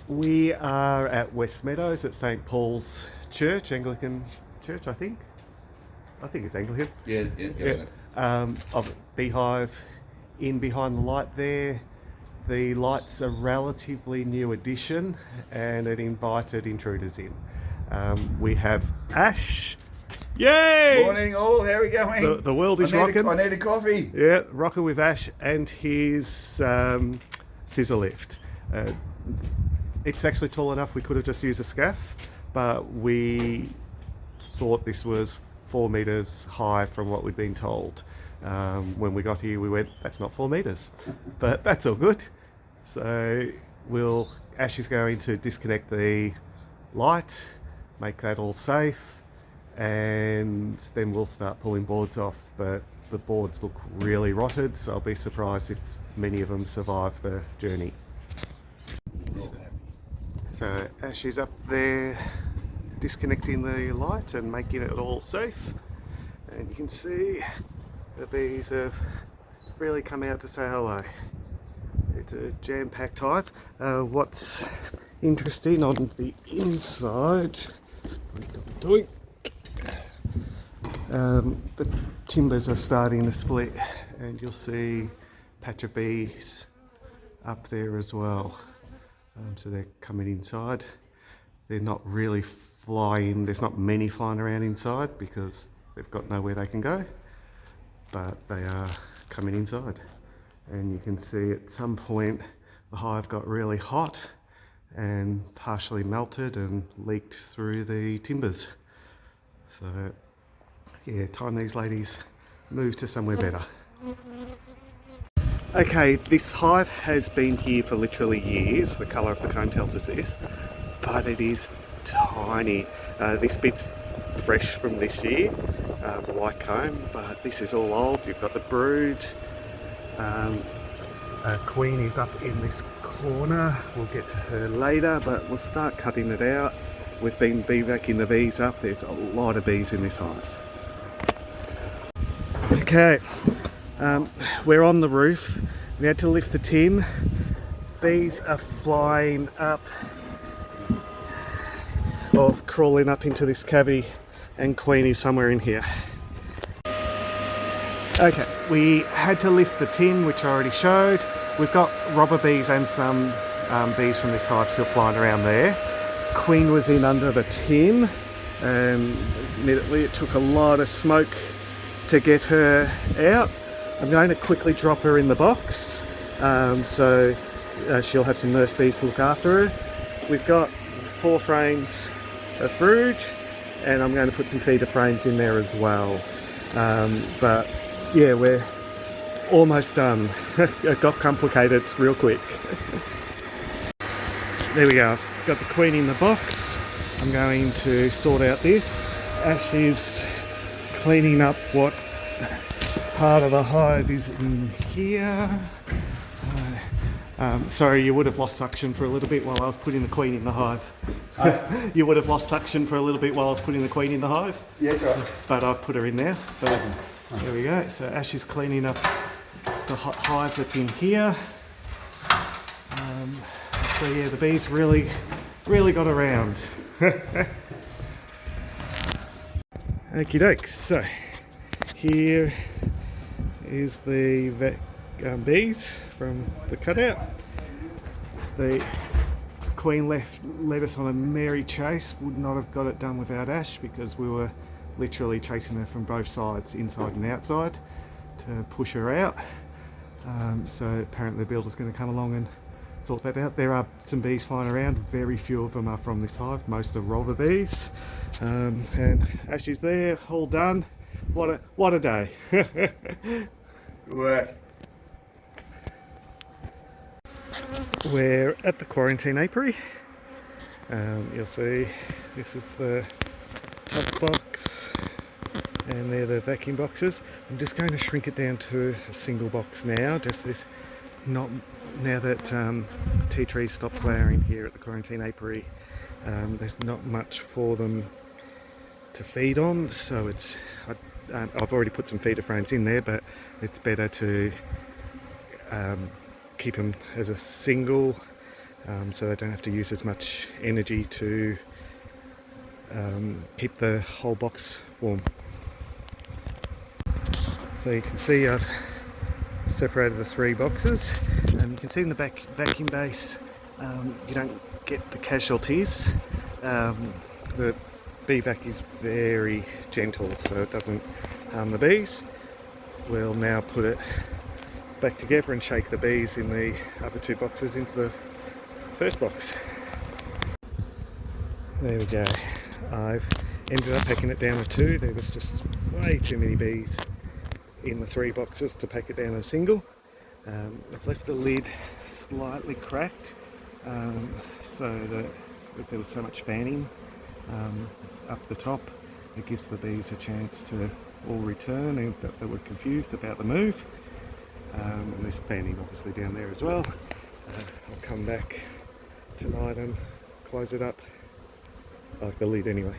We are at West Meadows at St Paul's Church, Anglican Church, I think. I think it's Anglican. Yeah. Of Beehive. In behind the light there, the light's a relatively new addition and it invited intruders in. We have Ash. Yay! Morning all, how are we going? The world is rocking. I need a coffee. Yeah, rocking with Ash and his scissor lift. It's actually tall enough we could have just used a scaff, but we thought this was 4 meters high from what we'd been told. When we got here we went, that's not 4 meters, but that's all good. So Ash is going to disconnect the light, make that all safe, and then we'll start pulling boards off. But the boards look really rotted, so I'll be surprised if many of them survive the journey. So Ash is up there disconnecting the light and making it all safe, and you can see the bees have really come out to say hello. It's a jam-packed hive. What's interesting on the inside, the timbers are starting to split, and you'll see a patch of bees up there as well. So they're coming inside. They're not really flying, there's not many flying around inside because they've got nowhere they can go, but they are coming inside. And you can see at some point the hive got really hot and partially melted and leaked through the timbers. So yeah, time these ladies move to somewhere better. Okay, this hive has been here for literally years. The colour of the comb tells us this, but it is tiny. This bit's fresh from this year, the white comb, but this is all old. You've got the brood. Queen is up in this corner. We'll get to her later, but we'll start cutting it out. We've been bee vacuuming the bees up. There's a lot of bees in this hive. Okay. We're on the roof. We had to lift the tin. Bees are flying up or crawling up into this cavity, and Queen is somewhere in here. Okay, we had to lift the tin, which I already showed. We've got robber bees and some bees from this hive still flying around there. Queen was in under the tin, and admittedly it took a lot of smoke to get her out. I'm going to quickly drop her in the box, so she'll have some nurse bees to look after her. We've got 4 frames of brood, and I'm going to put some feeder frames in there as well. But yeah, we're almost done. It got complicated real quick. There we go, I've got the queen in the box. I'm going to sort out this. Ash is cleaning up what part of the hive is in here. Sorry, you would have lost suction for a little bit while I was putting the queen in the hive. You would have lost suction for a little bit while I was putting the queen in the hive. Yeah, right. But I've put her in there. But there we go. So Ash is cleaning up the hive that's in here. So yeah, the bees really got around. Okie dokes. So here is the bees from the cutout. The queen led us on a merry chase. Would not have got it done without Ash, because we were literally chasing her from both sides, inside and outside, to push her out. So apparently the builder's going to come along and sort that out. There are some bees flying around. Very few of them are from this hive. Most are robber bees. And Ash is there, all done. What a day. Good work. We're at the quarantine apiary. You'll see this is the top box, and they're the vacuum boxes. I'm just going to shrink it down to a single box now, just this, not now that tea trees stop flowering here at the quarantine apiary. There's not much for them to feed on, so I've already put some feeder frames in there, but it's better to keep them as a single so they don't have to use as much energy to keep the whole box warm. So you can see I've separated the 3 boxes. You can see in the back vacuum base you don't get the casualties. The bee vac is very gentle, so it doesn't harm the bees. We'll now put it back together and shake the bees in the other 2 boxes into the first box. There we go. I've ended up packing it down to 2. There was just way too many bees in the 3 boxes to pack it down a single. I've left the lid slightly cracked so that because there was so much fanning up the top, it gives the bees a chance to all return and that they were confused about the move. And there's fanning obviously down there as well. I'll come back tonight and close it up, like the lid anyway.